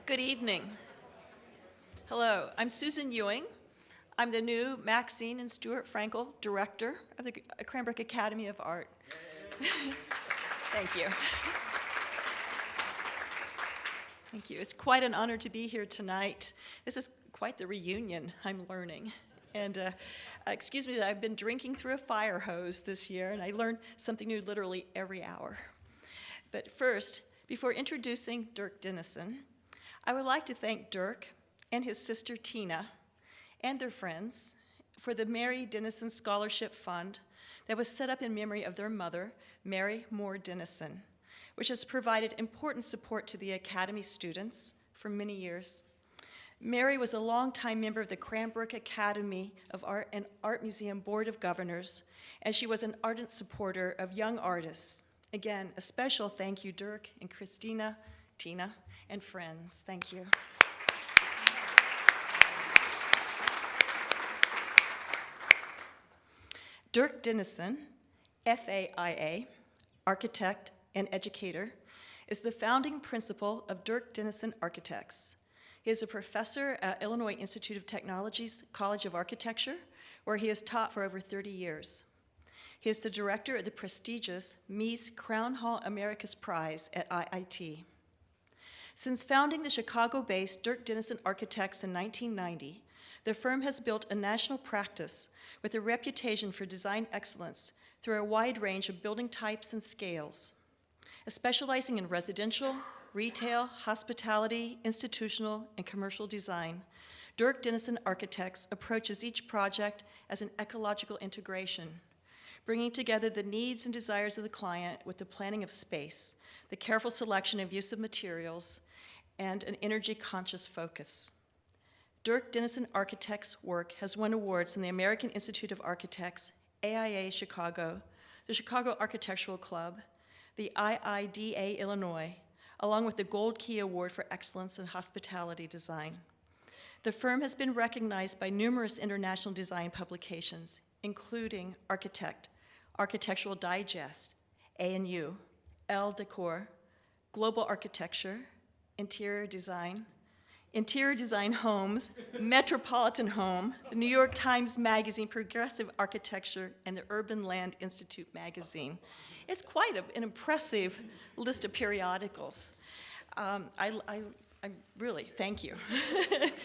Good evening. Hello, I'm Susan Ewing. I'm the new Maxine and Stuart Frankel Director of the Cranbrook Academy of Art. Thank you. Thank you. It's quite an honor to be here tonight. This is quite the reunion, I'm learning. And excuse me that I've been drinking through a fire hose this year, and I learn something new literally every hour. But first, before introducing Dirk Denison, I would like to thank Dirk and his sister Tina and their friends for the Mary Denison Scholarship Fund that was set up in memory of their mother, Mary Moore Denison, which has provided important support to the Academy students for many years. Mary was a longtime member of the Cranbrook Academy of Art and Art Museum Board of Governors, and she was an ardent supporter of young artists. Again, a special thank you, Dirk and Christina, Tina, and friends. Thank you. Dirk Denison, FAIA, architect and educator, is the founding principal of Dirk Denison Architects. He is a professor at Illinois Institute of Technology's College of Architecture, where he has taught for over 30 years. He is the director of the prestigious Mies Crown Hall Americas Prize at IIT. Since founding the Chicago-based Dirk Denison Architects in 1990, the firm has built a national practice with a reputation for design excellence through a wide range of building types and scales. Specializing in residential, retail, hospitality, institutional, and commercial design, Dirk Denison Architects approaches each project as an ecological integration, bringing together the needs and desires of the client with the planning of space, the careful selection and use of materials, and an energy-conscious focus. Dirk Denison Architects' work has won awards from the American Institute of Architects, AIA Chicago, the Chicago Architectural Club, the IIDA Illinois, along with the Gold Key Award for Excellence in Hospitality Design. The firm has been recognized by numerous international design publications, including Architect, Architectural Digest, A&U, Elle Decor, Global Architecture, Interior Design Homes, Metropolitan Home, the New York Times Magazine Progressive Architecture, and the Urban Land Institute Magazine. It's quite an impressive list of periodicals. I really, thank you.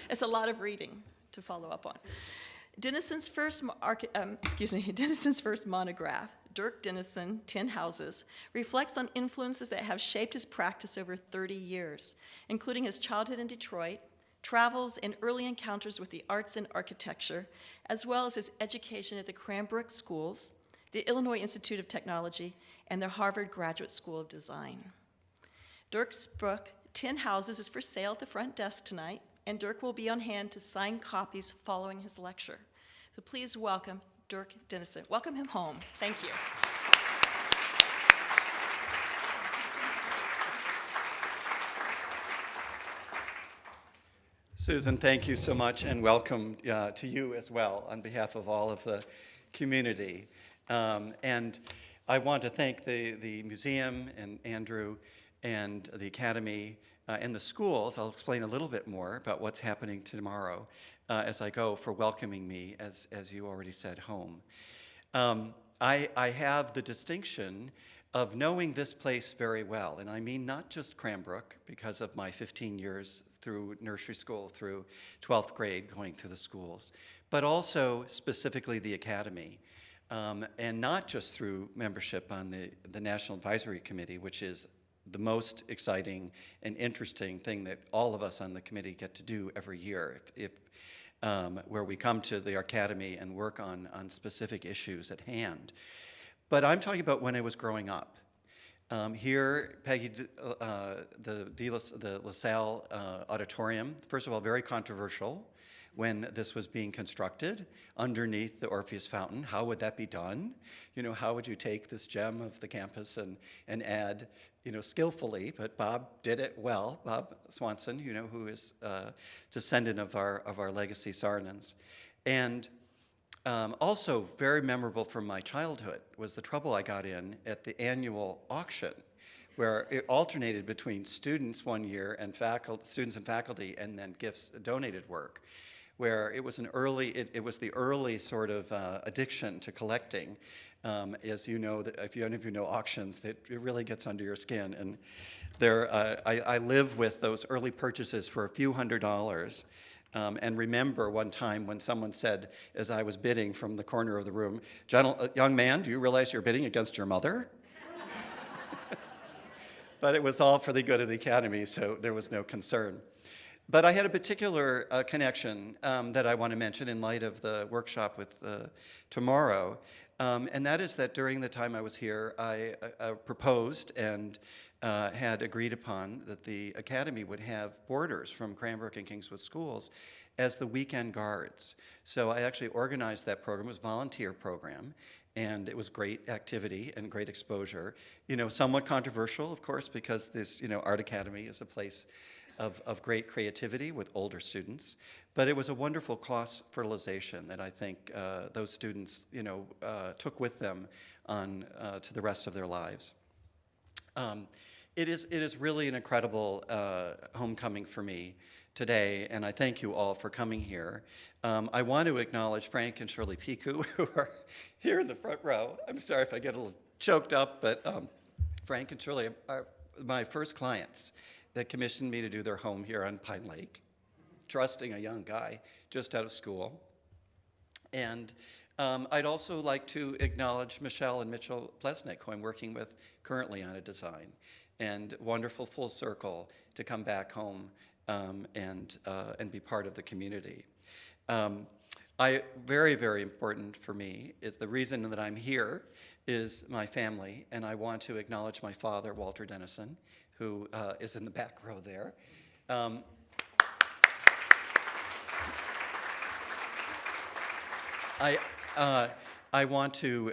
It's a lot of reading to follow up on. Denison's first monograph, Dirk Denison, 10 Houses, reflects on influences that have shaped his practice over 30 years, including his childhood in Detroit, travels and early encounters with the arts and architecture, as well as his education at the Cranbrook Schools, the Illinois Institute of Technology, and the Harvard Graduate School of Design. Dirk's book, 10 Houses, is for sale at the front desk tonight, and Dirk will be on hand to sign copies following his lecture. So please welcome Dirk Denison. Welcome him home. Thank you. Susan, thank you so much, and welcome to you as well on behalf of all of the community. And I want to thank the museum and Andrew and the Academy and the schools. I'll explain a little bit more about what's happening tomorrow as I go, for welcoming me, as you already said, home. I have the distinction of knowing this place very well, and I mean not just Cranbrook, because of my 15 years through nursery school through 12th grade going through the schools, but also specifically the Academy, and not just through membership on the National Advisory Committee, which is the most exciting and interesting thing that all of us on the committee get to do every year, where we come to the Academy and work on specific issues at hand. But I'm talking about when I was growing up. Here, Peggy, the LaSalle Auditorium, first of all, very controversial when this was being constructed underneath the Orpheus Fountain. How would that be done? You know, how would you take this gem of the campus and add, skillfully, but Bob did it well, Bob Swanson, who is a descendant of our legacy Saarnens. And also very memorable from my childhood was the trouble I got in at the annual auction where it alternated between students one year and students and faculty, and then gifts, donated work, where it was it was the early sort of addiction to collecting. As you know, if any of you know auctions, it really gets under your skin. And I live with those early purchases for a few $100s. And remember one time when someone said, as I was bidding from the corner of the room, young man, do you realize you're bidding against your mother? But it was all for the good of the Academy, so there was no concern. But I had a particular connection that I want to mention in light of the workshop with tomorrow, and that is that during the time I was here, I proposed and had agreed upon that the Academy would have boarders from Cranbrook and Kingswood schools as the weekend guards. So I actually organized that program. It was a volunteer program, and it was great activity and great exposure. You know, somewhat controversial, of course, because this, Art Academy is a place of great creativity with older students. But it was a wonderful cross-fertilization that I think those students, took with them on to the rest of their lives. It is really an incredible homecoming for me today, and I thank you all for coming here. I want to acknowledge Frank and Shirley Piku, who are here in the front row. I'm sorry if I get a little choked up, but Frank and Shirley are my first clients that commissioned me to do their home here on Pine Lake, trusting a young guy just out of school. And I'd also like to acknowledge Michelle and Mitchell Plesnick, who I'm working with currently on a design. And wonderful full circle to come back home and be part of the community. Very, very important for me is the reason that I'm here is my family, and I want to acknowledge my father, Walter Denison, who is in the back row there. I want to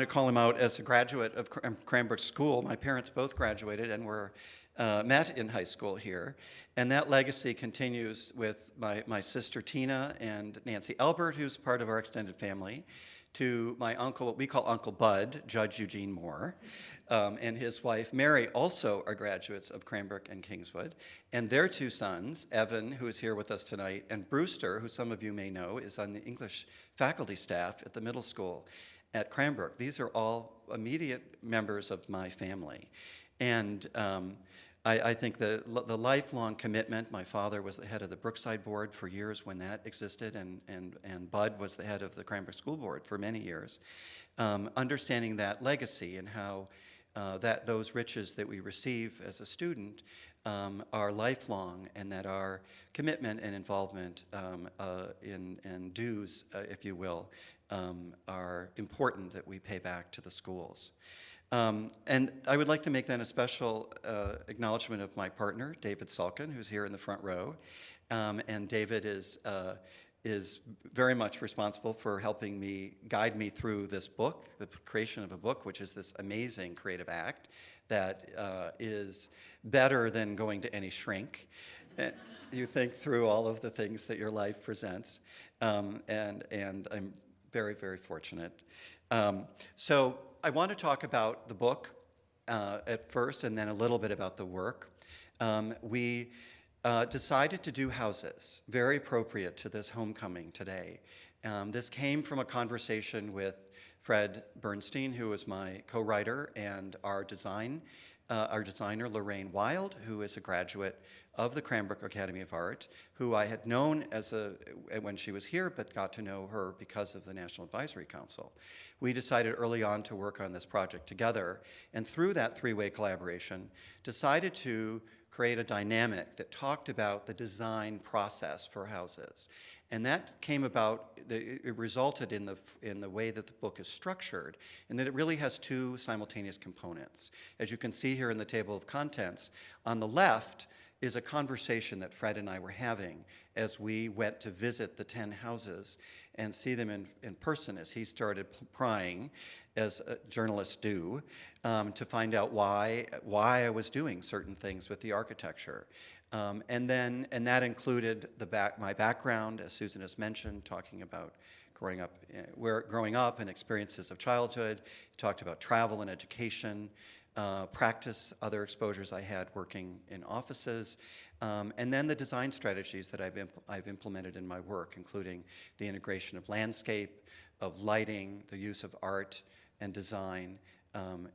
call him out as a graduate of Cranbrook School. My parents both graduated and were met in high school here, and that legacy continues with my sister Tina and Nancy Albert, who's part of our extended family, to my uncle, what we call Uncle Bud, Judge Eugene Moore, and his wife Mary, also are graduates of Cranbrook and Kingswood, and their two sons, Evan, who is here with us tonight, and Brewster, who some of you may know is on the English faculty staff at the middle school at Cranbrook. These are all immediate members of my family. And I think the lifelong commitment, my father was the head of the Brookside Board for years when that existed, and Bud was the head of the Cranbrook School Board for many years. Understanding that legacy and how those riches that we receive as a student are lifelong, and that our commitment and involvement in dues, if you will, are important that we pay back to the schools. And I would like to make then a special acknowledgement of my partner, David Salkin, who's here in the front row. And David is very much responsible for helping me guide me through this book, the creation of a book, which is this amazing creative act that is better than going to any shrink. You think through all of the things that your life presents, and I'm very, very fortunate. So I want to talk about the book at first, and then a little bit about the work. We decided to do houses, very appropriate to this homecoming today. This came from a conversation with Fred Bernstein, who is my co-writer, and our designer, Lorraine Wild, who is a graduate of the Cranbrook Academy of Art, who I had known when she was here, but got to know her because of the National Advisory Council. We decided early on to work on this project together, and through that three-way collaboration, decided to create a dynamic that talked about the design process for houses. And that came about, it resulted in the way that the book is structured, and that it really has two simultaneous components. As you can see here in the table of contents, on the left is a conversation that Fred and I were having as we went to visit the 10 houses and see them in person, as he started prying, as journalists do, to find out why I was doing certain things with the architecture. And that included my background, as Susan has mentioned, talking about growing up and experiences of childhood. He talked about travel and education, practice, other exposures I had working in offices, and then the design strategies that I've implemented in my work, including the integration of landscape, of lighting, the use of art and design,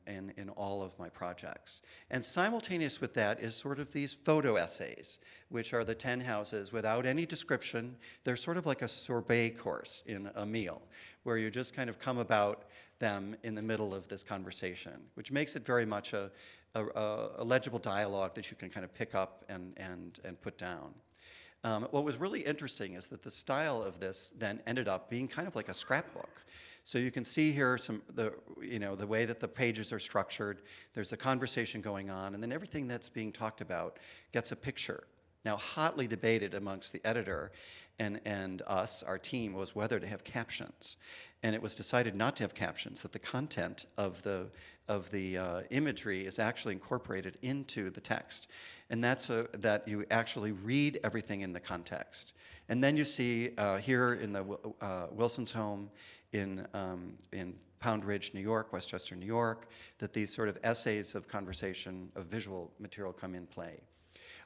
in all of my projects. And simultaneous with that is sort of these photo essays, which are the 10 houses without any description. They're sort of like a sorbet course in a meal, where you just kind of come about them in the middle of this conversation, which makes it very much a legible dialogue that you can kind of pick up and put down. What was really interesting is that the style of this then ended up being kind of like a scrapbook. So you can see here the way that the pages are structured. There's a conversation going on, and then everything that's being talked about gets a picture. Now, hotly debated amongst the editor and us, our team, was whether to have captions. And it was decided not to have captions, that the content of the imagery is actually incorporated into the text. And that's that you actually read everything in the context. And then you see here in the Wilson's home in Pound Ridge, New York, Westchester, New York, that these sort of essays of conversation, of visual material come in play.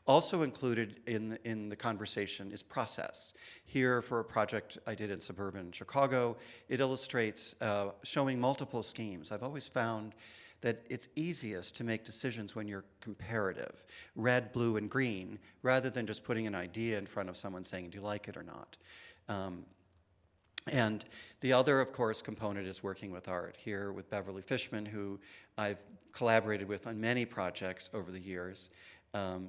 Also included in the conversation is process. Here, for a project I did in suburban Chicago, it illustrates showing multiple schemes. I've always found that it's easiest to make decisions when you're comparative, red, blue, and green, rather than just putting an idea in front of someone saying, do you like it or not? And the other, of course, component is working with art. Here with Beverly Fishman, who I've collaborated with on many projects over the years,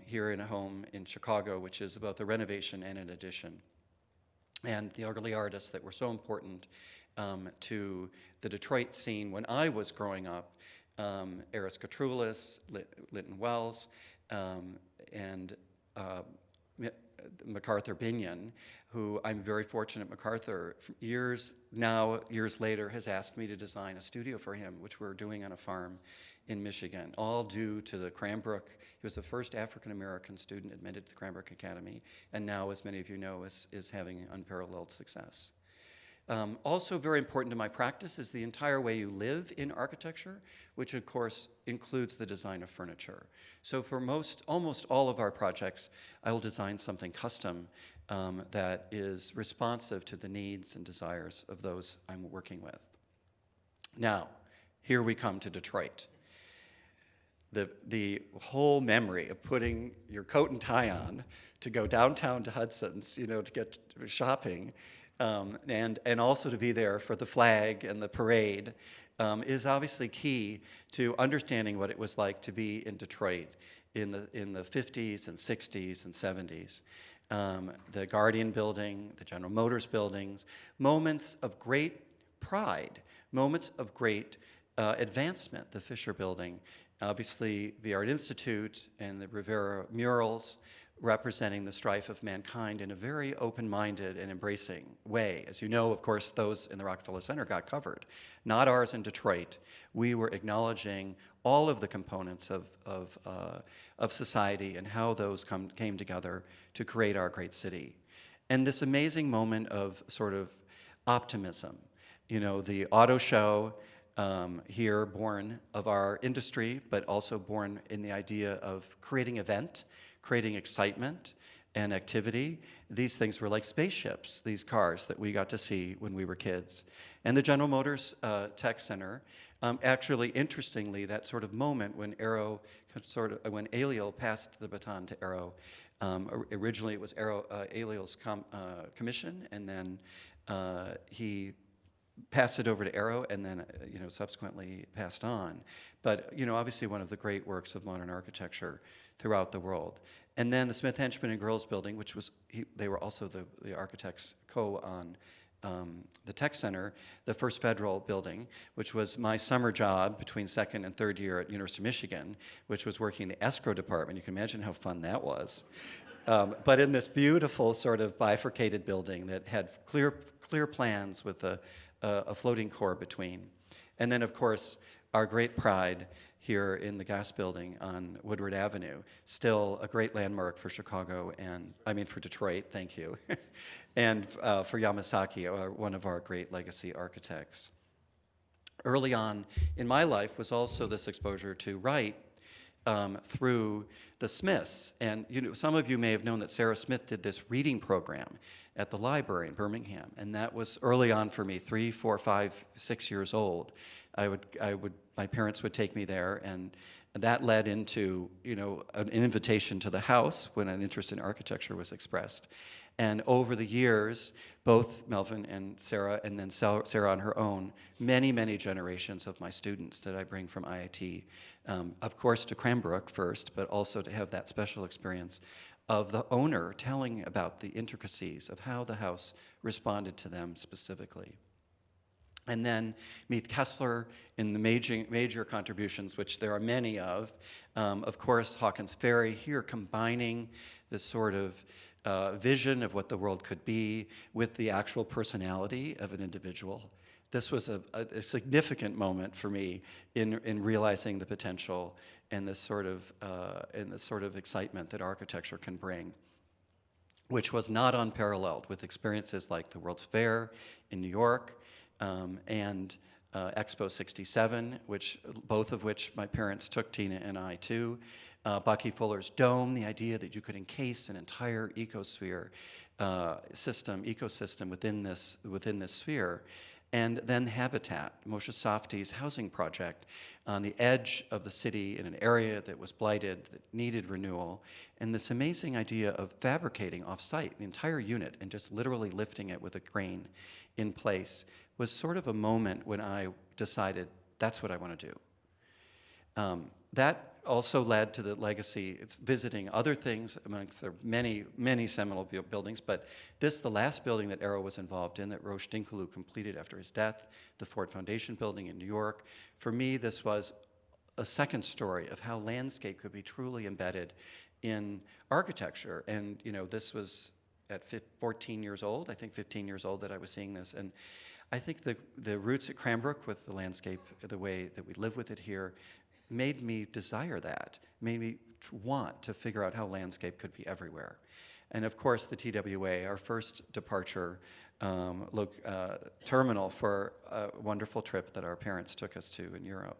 here in a home in Chicago, which is both a renovation and an addition. And the early artists that were so important to the Detroit scene when I was growing up, Eris Katroulis, Linton Wells, and MacArthur Binion, who I'm very fortunate MacArthur, years later, has asked me to design a studio for him, which we're doing on a farm in Michigan, all due to the Cranbrook. He was the first African-American student admitted to the Cranbrook Academy, and now, as many of you know, is having unparalleled success. Also very important to my practice is the entire way you live in architecture, which of course includes the design of furniture. So for almost all of our projects, I will design something custom that is responsive to the needs and desires of those I'm working with. Now, here we come to Detroit. The whole memory of putting your coat and tie on to go downtown to Hudson's, to get shopping, and also to be there for the flag and the parade is obviously key to understanding what it was like to be in Detroit in the 50s and 60s and 70s. The Guardian building, the General Motors buildings, moments of great pride, moments of great advancement, the Fisher building, obviously the Art Institute and the Rivera murals representing the strife of mankind in a very open-minded and embracing way. As you know, of course, those in the Rockefeller Center got covered. Not ours in Detroit. We were acknowledging all of the components of society and how those came together to create our great city. And this amazing moment of sort of optimism. The auto show, here born of our industry, but also born in the idea of creating event, creating excitement and activity. These things were like spaceships, these cars that we got to see when we were kids. And the General Motors Tech Center, actually, interestingly, that sort of moment when when Aliel passed the baton to Aero, originally it was Aliel's commission, and then he passed it over to Aero, and then subsequently passed on. But obviously one of the great works of modern architecture throughout the world. And then the Smith Henchman and Girls building, which was they were also the architects on the Tech Center, the First Federal building, which was my summer job between second and third year at University of Michigan, which was working in the escrow department. You can imagine how fun that was. But in this beautiful sort of bifurcated building that had clear plans with a floating core between. And then, of course, our great pride here in the gas building on Woodward Avenue, still a great landmark for Chicago for Detroit, thank you, and for Yamasaki, one of our great legacy architects. early on in my life was also this exposure to write through the Smiths. And some of you may have known that Sarah Smith did this reading program at the library in Birmingham, and that was early on for me, 3, 4, 5, 6 years old. My parents would take me there, and that led into an invitation to the house when an interest in architecture was expressed. And over the years, both Melvin and Sarah, and then Sarah on her own, many, many generations of my students that I bring from IIT, of course to Cranbrook first, but also to have that special experience of the owner telling about the intricacies of how the house responded to them specifically. And then meet Kessler in the major contributions, which there are many of. Of course, Hawkins Ferry here combining this sort of vision of what the world could be with the actual personality of an individual. This was a significant moment for me in realizing the potential and the sort of excitement that architecture can bring, which was not unparalleled with experiences like the World's Fair in New York and Expo 67, both of which my parents took Tina and I to. Bucky Fuller's Dome, the idea that you could encase an entire ecosystem within this sphere. And then Habitat, Moshe Safdie's housing project on the edge of the city in an area that was blighted, that needed renewal, and this amazing idea of fabricating off-site the entire unit and just literally lifting it with a crane in place was sort of a moment when I decided that's what I want to do. That also led to the legacy. It's visiting other things amongst the many, many seminal buildings, but the last building that Arrow was involved in, that Roche Dinkeloo completed after his death, the Ford Foundation building in New York. For me, this was a second story of how landscape could be truly embedded in architecture. And this was at 14 years old, I think 15 years old that I was seeing this. And I think the roots at Cranbrook with the landscape, the way that we live with it here, made me desire that, made me want to figure out how landscape could be everywhere. And of course, the TWA, our first departure terminal for a wonderful trip that our parents took us to in Europe.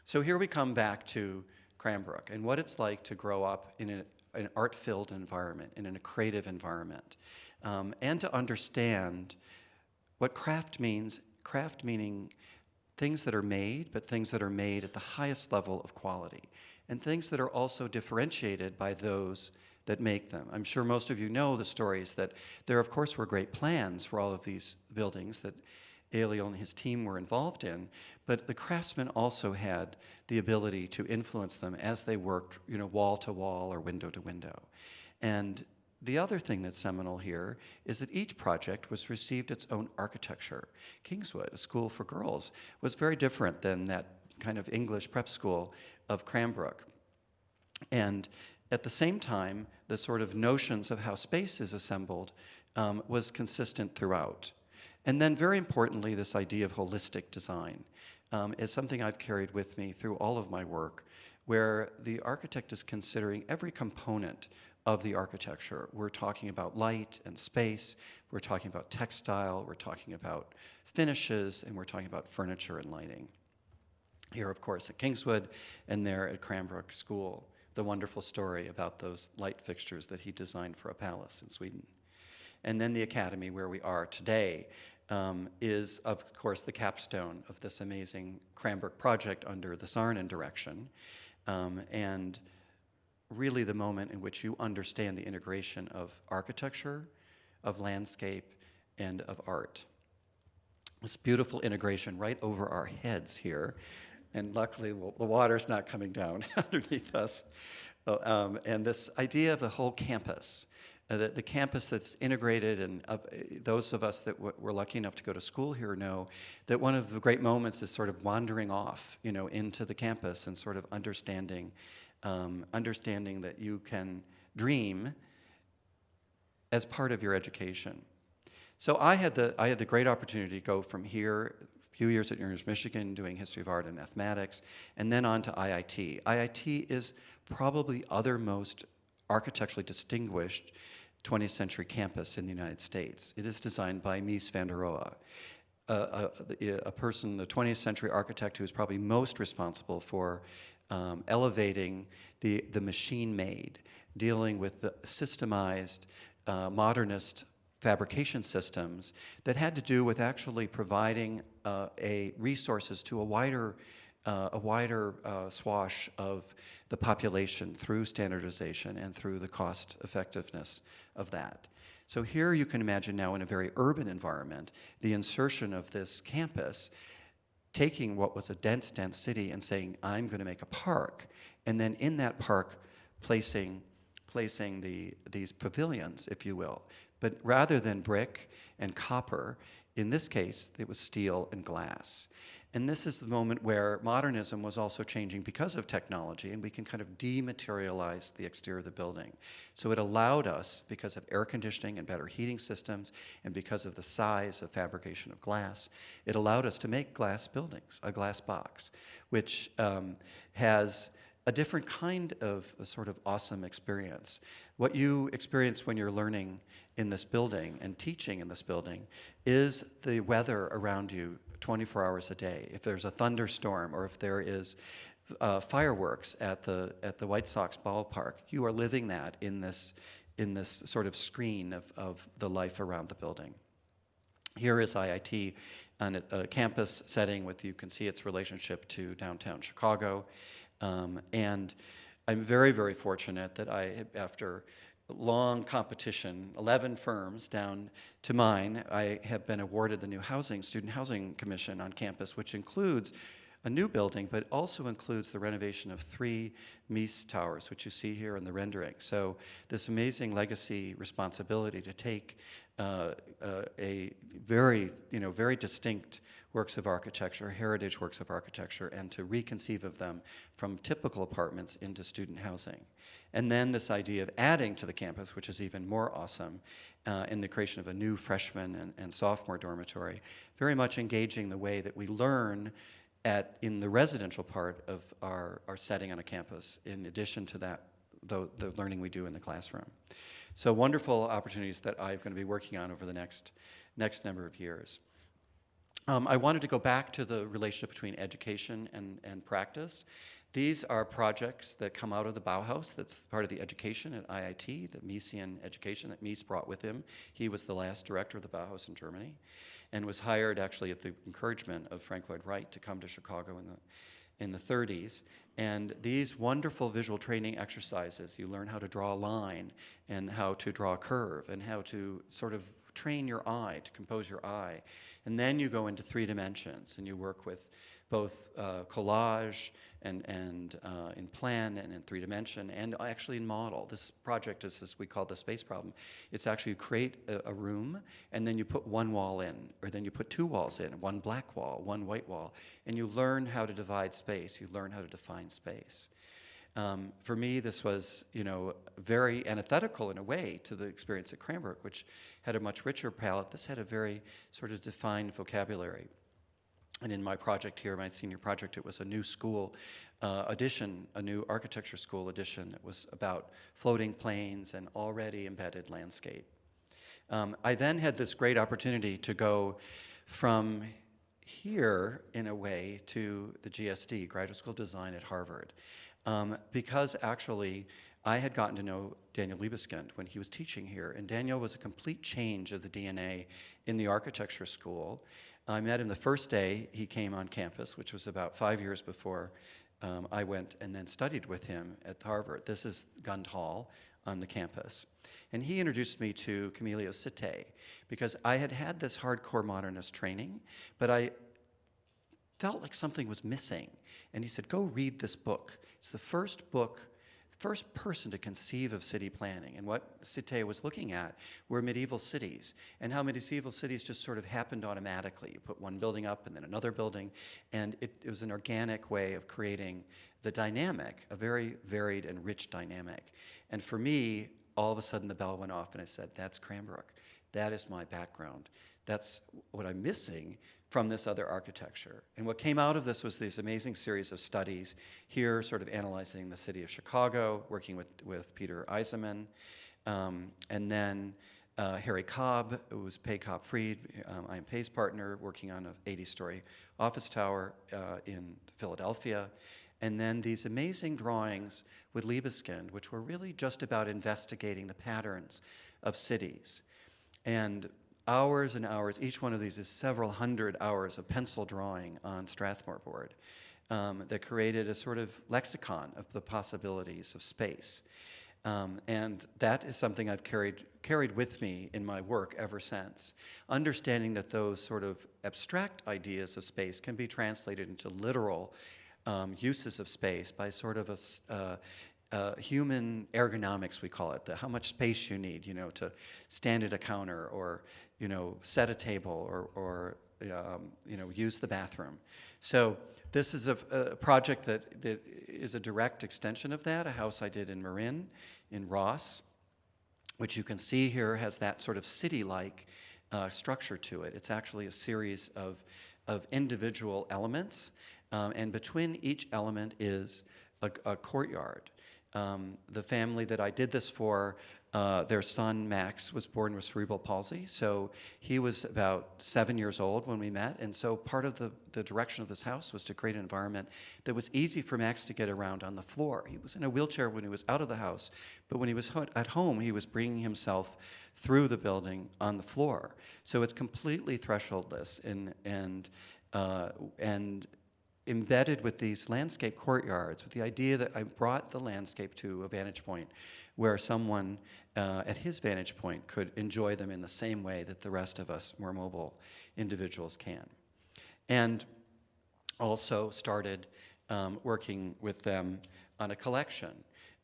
So here we come back to Cranbrook and what it's like to grow up in an art-filled environment, in a creative environment, and to understand what craft means, craft meaning things that are made, but things that are made at the highest level of quality, and things that are also differentiated by those that make them. I'm sure most of you know the stories that there, of course, were great plans for all of these buildings that Eliel and his team were involved in, but the craftsmen also had the ability to influence them as they worked, wall to wall or window to window. And the other thing that's seminal here is that each project received its own architecture. Kingswood, a school for girls, was very different than that kind of English prep school of Cranbrook. And at the same time, the sort of notions of how space is assembled was consistent throughout. And then very importantly, this idea of holistic design is something I've carried with me through all of my work, where the architect is considering every component of the architecture. We're talking about light and space, we're talking about textile, we're talking about finishes, and we're talking about furniture and lighting. Here, of course, at Kingswood, and there at Cranbrook School, the wonderful story about those light fixtures that he designed for a palace in Sweden. And then the Academy, where we are today, is, of course, the capstone of this amazing Cranbrook project under the Saarinen direction, and really the moment in which you understand the integration of architecture, of landscape, and of art. This beautiful integration right over our heads here, and luckily the water's not coming down underneath us. And this idea of the whole campus, the campus that's integrated, and those of us that were lucky enough to go to school here know that one of the great moments is sort of wandering off, into the campus and sort of understanding that you can dream as part of your education. So I had the great opportunity to go from here, a few years at University of Michigan, doing history of art and mathematics, and then on to IIT. IIT is probably the other most architecturally distinguished 20th century campus in the United States. It is designed by Mies van der Rohe. a person, a 20th century architect who's probably most responsible for elevating the machine-made, dealing with the systemized, modernist fabrication systems that had to do with actually providing resources to a wider swash of the population through standardization and through the cost effectiveness of that. So here you can imagine now in a very urban environment, the insertion of this campus, taking what was a dense city and saying, I'm going to make a park, and then in that park placing these pavilions, if you will. But rather than brick and copper, in this case, it was steel and glass. And this is the moment where modernism was also changing because of technology, and we can kind of dematerialize the exterior of the building. So it allowed us, because of air conditioning and better heating systems, and because of the size of fabrication of glass, it allowed us to make glass buildings, a glass box, which has a different kind of a sort of awesome experience. What you experience when you're learning in this building and teaching in this building is the weather around you 24 hours a day. If there's a thunderstorm or if there is fireworks at the White Sox ballpark, you are living that in this sort of screen of the life around the building. Here is IIT on a campus setting with, you can see its relationship to downtown Chicago. And I'm very, very fortunate that after long competition, 11 firms down to mine, I have been awarded the new Student Housing Commission on campus, which includes a new building, but also includes the renovation of 3 Mies towers, which you see here in the rendering. So this amazing legacy responsibility to take a very, very distinct works of architecture, heritage works of architecture, and to reconceive of them from typical apartments into student housing. And then this idea of adding to the campus, which is even more awesome, in the creation of a new freshman and sophomore dormitory, very much engaging the way that we learn in the residential part of our setting on a campus, in addition to that, the learning we do in the classroom. So wonderful opportunities that I'm going to be working on over the next number of years. I wanted to go back to the relationship between education and practice. These are projects that come out of the Bauhaus. That's part of the education at IIT, the Miesian education that Mies brought with him. He was the last director of the Bauhaus in Germany and was hired actually at the encouragement of Frank Lloyd Wright to come to Chicago in the 30s. And these wonderful visual training exercises, you learn how to draw a line and how to draw a curve and how to sort of train your eye, to compose your eye. And then you go into 3 dimensions and you work with both collage and in plan and in 3 dimension and actually in model. This project is this we call the space problem. It's actually you create a room and then you put 1 wall in, or then you put 2 walls in, 1 black wall, 1 white wall, and you learn how to divide space. You learn how to define space. For me, this was, very antithetical in a way to the experience at Cranbrook, which had a much richer palette. This had a very sort of defined vocabulary. And in my project here, my senior project, it was a new school addition, a new architecture school addition. It was about floating planes and already embedded landscape. I then had this great opportunity to go from here, in a way, to the GSD, Graduate School of Design at Harvard. Because actually, I had gotten to know Daniel Liebeskind when he was teaching here, and Daniel was a complete change of the DNA in the architecture school. I met him the first day he came on campus, which was about 5 years before I went and then studied with him at Harvard. This is Gund Hall on the campus. And he introduced me to Camillo Sitte, because I had had this hardcore modernist training, but I felt like something was missing. And he said, go read this book. It's the first person to conceive of city planning. And what Sitte was looking at were medieval cities, and how medieval cities just sort of happened automatically. You put 1 building up and then another building, and it was an organic way of creating the dynamic, a very varied and rich dynamic. And for me, all of a sudden the bell went off and I said, that's Cranbrook. That is my background. That's what I'm missing from this other architecture. And what came out of this was this amazing series of studies here, sort of analyzing the city of Chicago, working with Peter Eisenman, and then Harry Cobb, who was Pay Cobb Freed. I am Pay's partner, working on an 80-story office tower in Philadelphia. And then these amazing drawings with Liebeskind, which were really just about investigating the patterns of cities. And hours and hours, each one of these is several hundred hours of pencil drawing on Strathmore board that created a sort of lexicon of the possibilities of space. And that is something I've carried with me in my work ever since, understanding that those sort of abstract ideas of space can be translated into literal uses of space by sort of a human ergonomics, we call it, how much space you need, to stand at a counter or, set a table or use the bathroom. So this is a project that is a direct extension of that, a house I did in Marin, in Ross, which you can see here has that sort of city-like structure to it. It's actually a series of individual elements, and between each element is a courtyard. The family that I did this for, their son Max was born with cerebral palsy, so he was about 7 years old when we met, and so part of the direction of this house was to create an environment that was easy for Max to get around on the floor. He was in a wheelchair when he was out of the house, but when he was at home, he was bringing himself through the building on the floor. So it's completely thresholdless and embedded with these landscape courtyards, with the idea that I brought the landscape to a vantage point where someone at his vantage point could enjoy them in the same way that the rest of us more mobile individuals can. And also started working with them on a collection.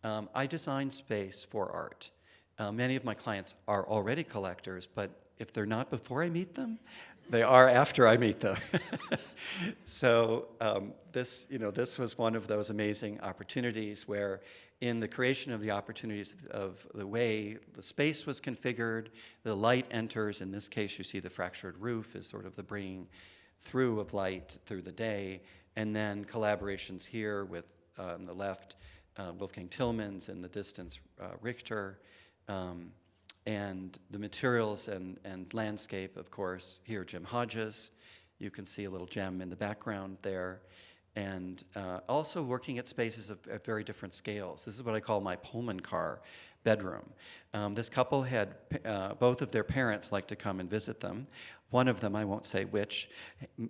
I design space for art. Many of my clients are already collectors, but if they're not before I meet them, they are after I meet them. So this was one of those amazing opportunities where in the creation of the opportunities of the way the space was configured, the light enters. In this case, you see the fractured roof is sort of the bringing through of light through the day, and then collaborations here with, on the left, Wolfgang Tillmans, and the distance, Richter, and the materials and landscape, of course, here Jim Hodges. You can see a little gem in the background there. And also working at spaces at very different scales. This is what I call my Pullman car bedroom. This couple had, both of their parents like to come and visit them. One of them, I won't say which,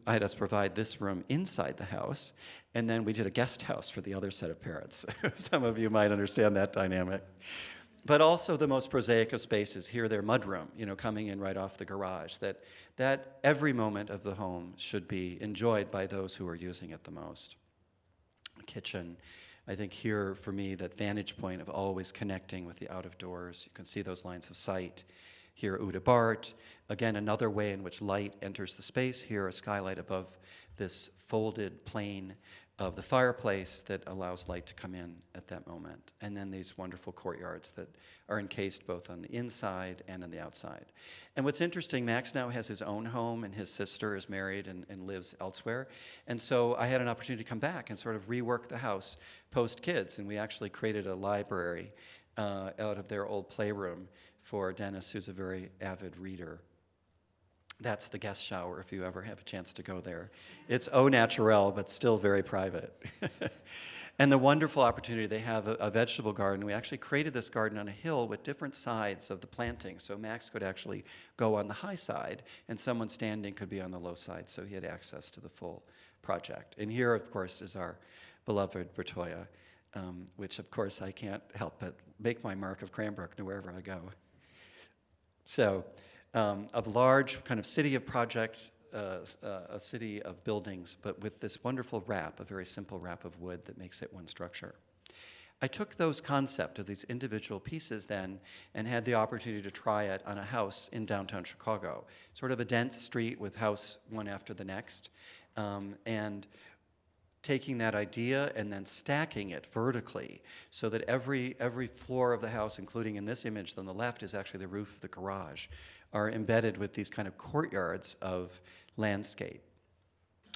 I had us provide this room inside the house, and then we did a guest house for the other set of parents. Some of you might understand that dynamic. But also the most prosaic of spaces, here their mudroom, coming in right off the garage, that every moment of the home should be enjoyed by those who are using it the most. Kitchen, I think here for me, that vantage point of always connecting with the out of doors. You can see those lines of sight. Here, Uta Bart, again, another way in which light enters the space. Here, a skylight above this folded plane of the fireplace that allows light to come in at that moment. And then these wonderful courtyards that are encased both on the inside and on the outside. And what's interesting, Max now has his own home, and his sister is married and lives elsewhere. And so I had an opportunity to come back and sort of rework the house post-kids, and we actually created a library out of their old playroom for Dennis, who's a very avid reader. That's the guest shower, if you ever have a chance to go there. It's au naturel, but still very private. And the wonderful opportunity, they have a vegetable garden. We actually created this garden on a hill with different sides of the planting, so Max could actually go on the high side, and someone standing could be on the low side, so he had access to the full project. And here, of course, is our beloved Bertoya, which, of course, I can't help but make my mark of Cranbrook wherever I go. So, a large kind of city of project, a city of buildings, but with this wonderful wrap, a very simple wrap of wood that makes it one structure. I took those concepts of these individual pieces then and had the opportunity to try it on a house in downtown Chicago, sort of a dense street with house one after the next, and taking that idea and then stacking it vertically so that every floor of the house, including in this image on the left, is actually the roof of the garage, are embedded with these kind of courtyards of landscape,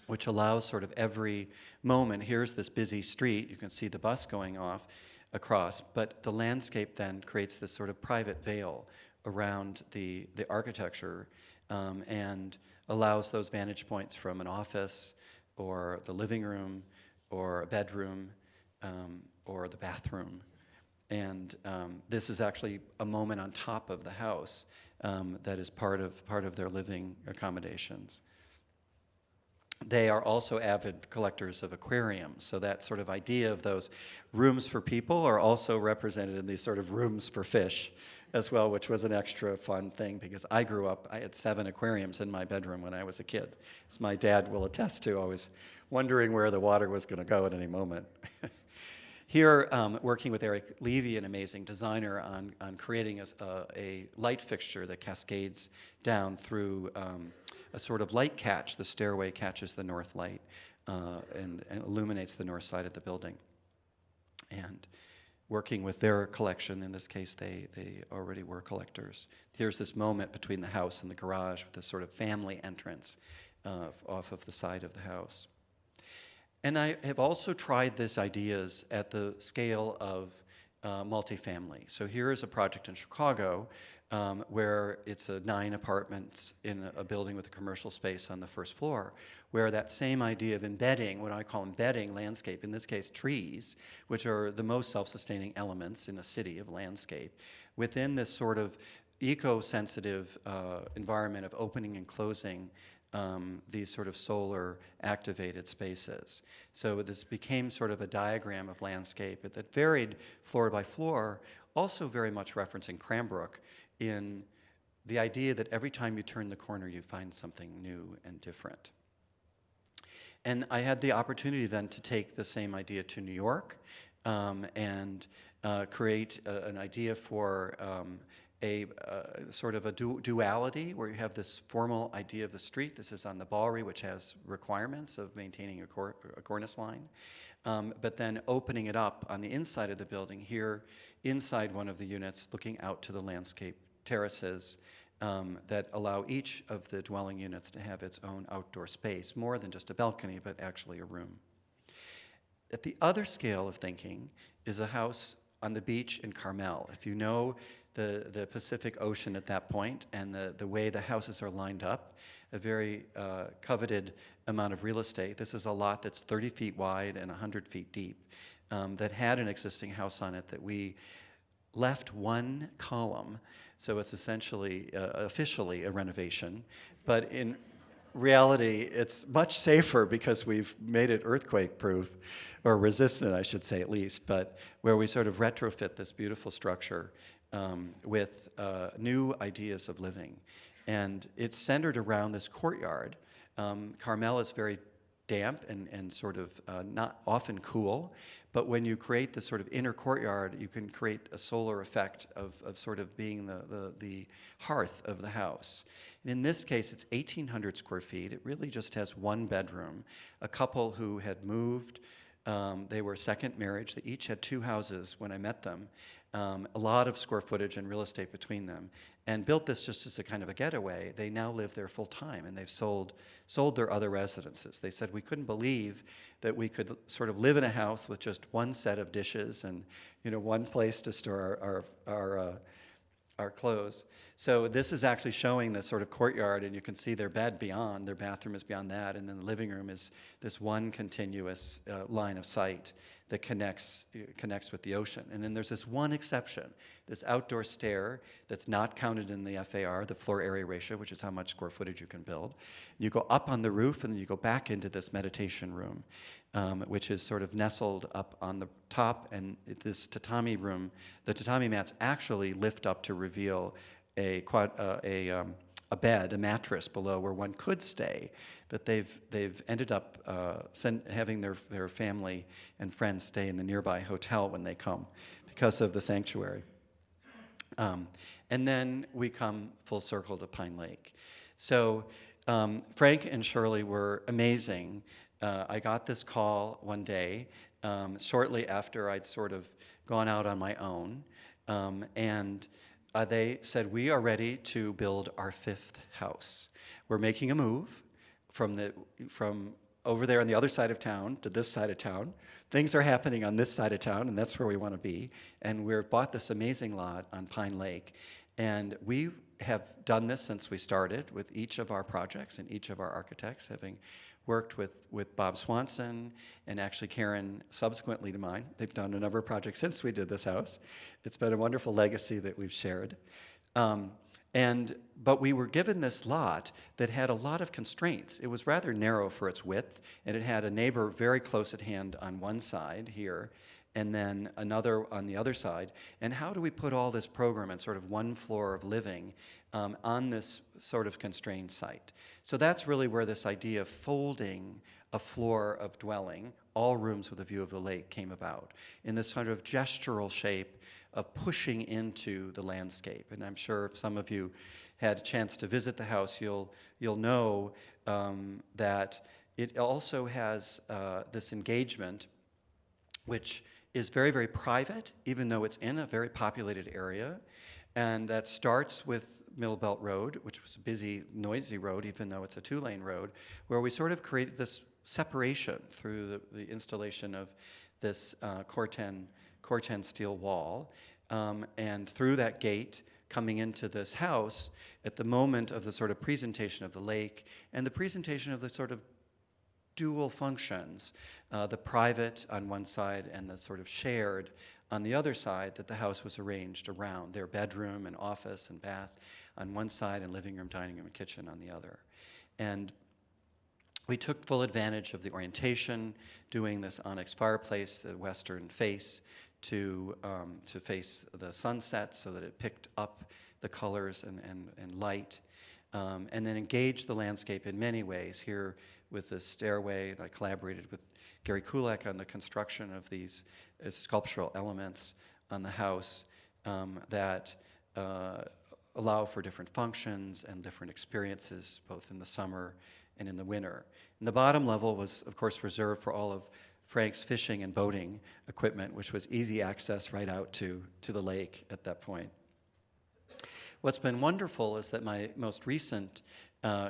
which allows sort of every moment. Here's this busy street. You can see the bus going off across, but the landscape then creates this sort of private veil around the architecture and allows those vantage points from an office or the living room or a bedroom or the bathroom. And this is actually a moment on top of the house that is part of their living accommodations. They are also avid collectors of aquariums, so that sort of idea of those rooms for people are also represented in these sort of rooms for fish as well, which was an extra fun thing because I grew up, I had 7 aquariums in my bedroom when I was a kid, as my dad will attest to, always wondering where the water was going to go at any moment. Here, working with Eric Levy, an amazing designer, on creating a light fixture that cascades down through a sort of light catch. The stairway catches the north light and illuminates the north side of the building. And working with their collection, in this case, they already were collectors. Here's this moment between the house and the garage with this sort of family entrance off of the side of the house. And I have also tried these ideas at the scale of multifamily. So here is a project in Chicago where it's 9 apartments in a building with a commercial space on the first floor, where that same idea of embedding, what I call embedding landscape, in this case trees, which are the most self-sustaining elements in a city of landscape, within this sort of eco-sensitive environment of opening and closing these sort of solar activated spaces. So this became sort of a diagram of landscape that varied floor by floor, also very much referencing Cranbrook in the idea that every time you turn the corner you find something new and different. And I had the opportunity then to take the same idea to New York and create an idea for sort of a duality where you have this formal idea of the street. This is on the Bowery, which has requirements of maintaining a cornice line, but then opening it up on the inside of the building here, inside one of the units, looking out to the landscape terraces that allow each of the dwelling units to have its own outdoor space, more than just a balcony, but actually a room. At the other scale of thinking is a house on the beach in Carmel. If you know the Pacific Ocean at that point and the way the houses are lined up, a very coveted amount of real estate. This is a lot that's 30 feet wide and 100 feet deep that had an existing house on it that we left one column, so it's essentially, officially a renovation, but in reality, it's much safer because we've made it earthquake-proof, or resistant, I should say at least, but where we sort of retrofit this beautiful structure with new ideas of living. And it's centered around this courtyard. Carmel is very damp and sort of not often cool, but when you create this sort of inner courtyard, you can create a solar effect of sort of being the hearth of the house. And in this case, it's 1,800 square feet. It really just has one bedroom. A couple who had moved, they were second marriage. They each had 2 houses when I met them. A lot of square footage and real estate between them, and built this just as a kind of a getaway. They now live there full time, and they've sold their other residences. They said, we couldn't believe that we could sort of live in a house with just one set of dishes and, you know, one place to store our clothes. So this is actually showing this sort of courtyard, and you can see their bed beyond, their bathroom is beyond that, and then the living room is this one continuous line of sight that connects with the ocean. And then there's this one exception, this outdoor stair that's not counted in the FAR, the floor area ratio, which is how much square footage you can build. You go up on the roof, and then you go back into this meditation room, which is sort of nestled up on the top, and this tatami room, the tatami mats actually lift up to reveal a bed, a mattress below where one could stay, but they've ended up having their family and friends stay in the nearby hotel when they come because of the sanctuary. And then we come full circle to Pine Lake. So Frank and Shirley were amazing. I got this call one day shortly after I'd sort of gone out on my own, and they said, we are ready to build our 5th house. We're making a move from over there on the other side of town to this side of town. Things are happening on this side of town, and that's where we want to be. And we've bought this amazing lot on Pine Lake. And we have done this since we started with each of our projects and each of our architects, having worked with Bob Swanson and actually Karen subsequently to mine. They've done a number of projects since we did this house. It's been a wonderful legacy that we've shared. But we were given this lot that had a lot of constraints. It was rather narrow for its width, and it had a neighbor very close at hand on one side here, and then another on the other side. And how do we put all this program in sort of one floor of living on this sort of constrained site? So that's really where this idea of folding a floor of dwelling, all rooms with a view of the lake, came about, in this sort of gestural shape of pushing into the landscape. And I'm sure if some of you had a chance to visit the house, you'll know that it also has this engagement, which is very, very private, even though it's in a very populated area. And that starts with Middle Belt Road, which was a busy, noisy road, even though it's a two-lane road, where we sort of created this separation through the installation of this Corten steel wall. And through that gate, coming into this house, at the moment of the sort of presentation of the lake and the presentation of the sort of dual functions, the private on one side and the sort of shared on the other side, that the house was arranged around their bedroom and office and bath on one side and living room, dining room, and kitchen on the other. And we took full advantage of the orientation, doing this onyx fireplace, the western face, to face the sunset so that it picked up the colors and light, and then engaged the landscape in many ways. Here with the stairway, I collaborated with Gary Kulak on the construction of these sculptural elements on the house that allow for different functions and different experiences, both in the summer and in the winter. And the bottom level was, of course, reserved for all of Frank's fishing and boating equipment, which was easy access right out to the lake at that point. What's been wonderful is that my most recent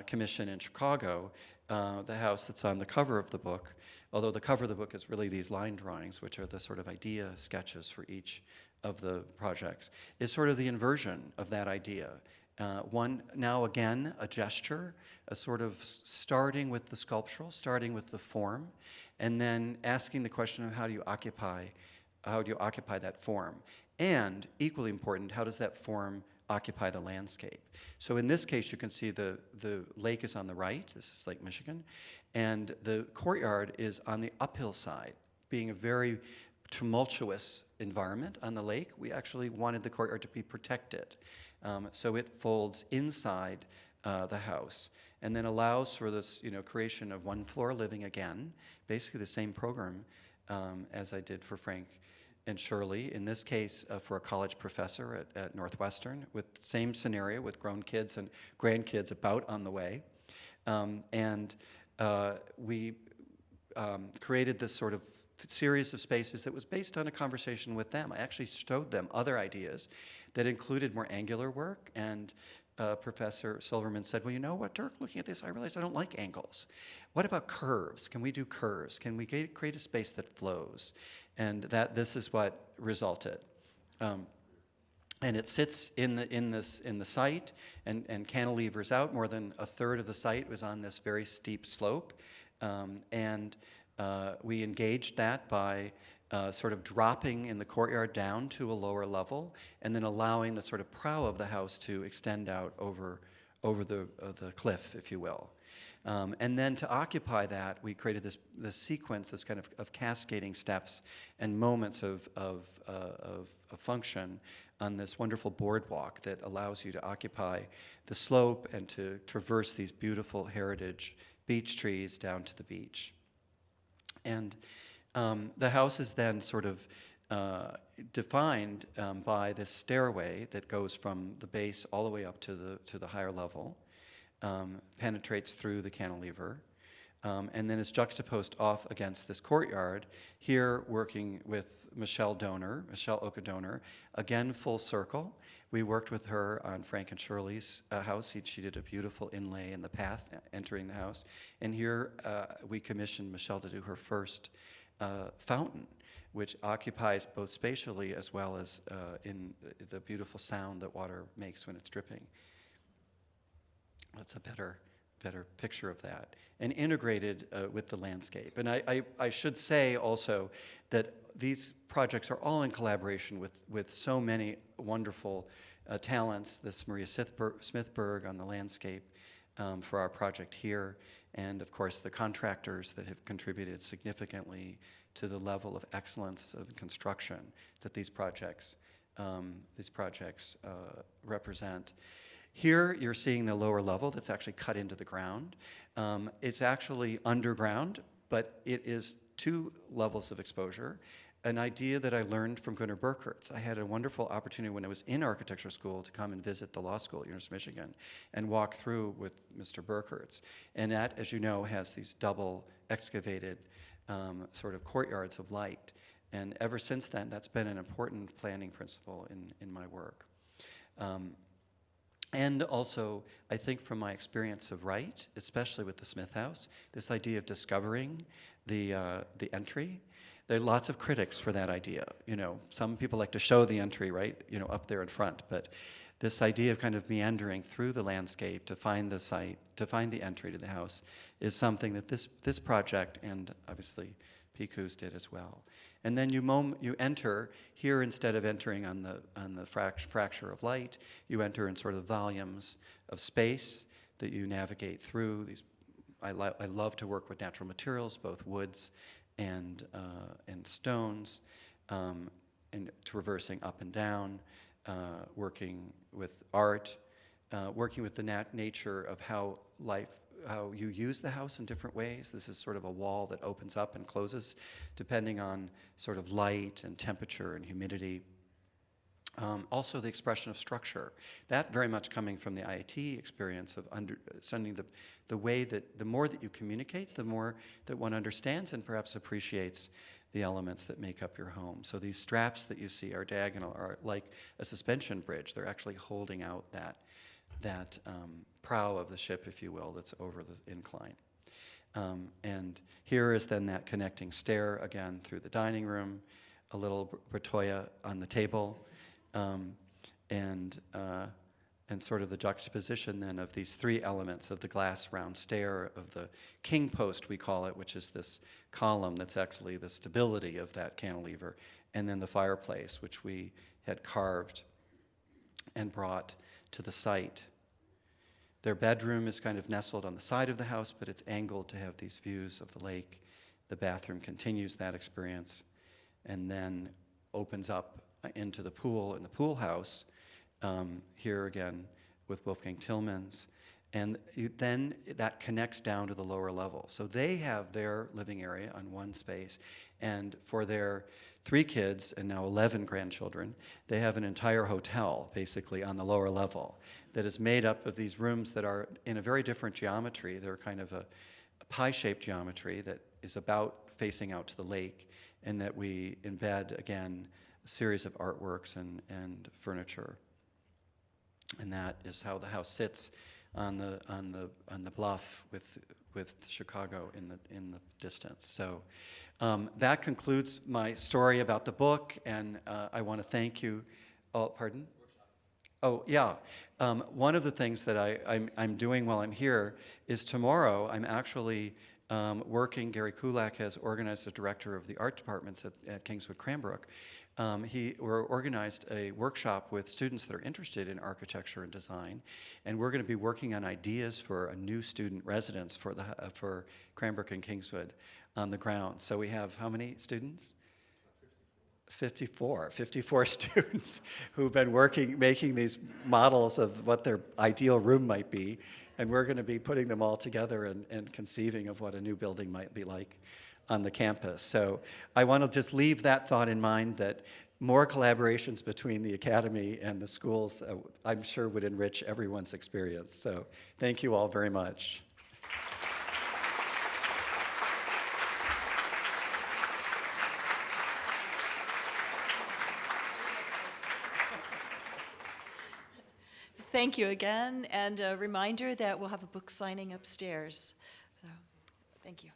commission in Chicago, the house that's on the cover of the book, although the cover of the book is really these line drawings, which are the sort of idea sketches for each of the projects, is sort of the inversion of that idea. One, now again, a gesture, a sort of starting with the sculptural, starting with the form, and then asking the question of how do you occupy that form? And equally important, how does that form occupy the landscape? So in this case, you can see the lake is on the right, this is Lake Michigan, and the courtyard is on the uphill side, being a very tumultuous environment on the lake. We actually wanted the courtyard to be protected. So it folds inside the house and then allows for this creation of one floor living again, basically the same program as I did for Frank and Shirley, in this case for a college professor at Northwestern, with the same scenario with grown kids and grandkids about on the way. We created this sort of series of spaces that was based on a conversation with them. I actually showed them other ideas that included more angular work, and Professor Silverman said, well, you know what, Dirk, looking at this, I realized I don't like angles. What about curves? Can we do curves? Can we create a space that flows? And this is what resulted. And it sits in the site and cantilevers out. More than a third of the site was on this very steep slope. We engaged that by sort of dropping in the courtyard down to a lower level, and then allowing the sort of prow of the house to extend out over the cliff, if you will. And then to occupy that, we created this sequence, this kind of cascading steps and moments of function on this wonderful boardwalk that allows you to occupy the slope and to traverse these beautiful heritage beech trees down to the beach. And the house is then sort of defined by this stairway that goes from the base all the way up to the higher level, penetrates through the cantilever, and then is juxtaposed off against this courtyard. Here, working with Michelle Oka-Donor, again full circle. We worked with her on Frank and Shirley's house. She did a beautiful inlay in the path entering the house. And here we commissioned Michelle to do her first fountain, which occupies both spatially as well as in the beautiful sound that water makes when it's dripping. That's a better picture of that, and integrated with the landscape. And I should say also that these projects are all in collaboration with so many wonderful talents. This Maria Smithberg on the landscape for our project here, and of course the contractors that have contributed significantly to the level of excellence of construction that these projects represent. Here you're seeing the lower level that's actually cut into the ground. It's actually underground, but it is 2 levels of exposure, an idea that I learned from Gunnar Burkertz. I had a wonderful opportunity when I was in architecture school to come and visit the law school at University of Michigan and walk through with Mr. Burkertz. And that, as you know, has these double excavated sort of courtyards of light. And ever since then, that's been an important planning principle in my work. And also, I think from my experience of Wright, especially with the Smith House, this idea of discovering the entry. There are lots of critics for that idea. You know, some people like to show the entry, right, you know, up there in front. But this idea of kind of meandering through the landscape to find the site, to find the entry to the house, is something that this project and obviously Piku's did as well. And then you enter here, instead of entering on the fracture of light, you enter in sort of volumes of space that you navigate through. These, I love to work with natural materials, both woods and stones, and traversing up and down, working with art, working with the nature of how you use the house in different ways. This is sort of a wall that opens up and closes depending on sort of light and temperature and humidity. Also the expression of structure. That very much coming from the IIT experience of understanding the way that the more that you communicate, the more that one understands and perhaps appreciates the elements that make up your home. So these straps that you see are diagonal, are like a suspension bridge. They're actually holding out that prow of the ship, if you will, that's over the incline. And here is then that connecting stair, again, through the dining room, a little brettoia on the table, and sort of the juxtaposition then of these 3 elements of the glass round stair, of the king post, we call it, which is this column that's actually the stability of that cantilever, and then the fireplace, which we had carved and brought to the site. Their bedroom is kind of nestled on the side of the house, but it's angled to have these views of the lake. The bathroom continues that experience and then opens up into the pool in the pool house, here again with Wolfgang Tillmans. And then that connects down to the lower level. So they have their living area on one space, and for their 3 kids and now 11 grandchildren, they have an entire hotel basically on the lower level that is made up of these rooms that are in a very different geometry. They're kind of a pie-shaped geometry that is about facing out to the lake, and that we embed, again, a series of artworks and furniture. And that is how the house sits on the bluff with Chicago in the distance. So that concludes my story about the book, and I want to thank you. Oh, pardon? Oh, yeah. One of the things that I'm doing while I'm here is tomorrow I'm actually working. Gary Kulak has organized, as director of the art departments at Kingswood Cranbrook. We're organized a workshop with students that are interested in architecture and design, and we're going to be working on ideas for a new student residence for Cranbrook and Kingswood on the ground. So we have how many students? 54 students who've been making these models of what their ideal room might be, and we're going to be putting them all together and conceiving of what a new building might be like on the campus. So I want to just leave that thought in mind, that more collaborations between the academy and the schools, I'm sure, would enrich everyone's experience. So thank you all very much. Thank you again, and a reminder that we'll have a book signing upstairs. So, thank you.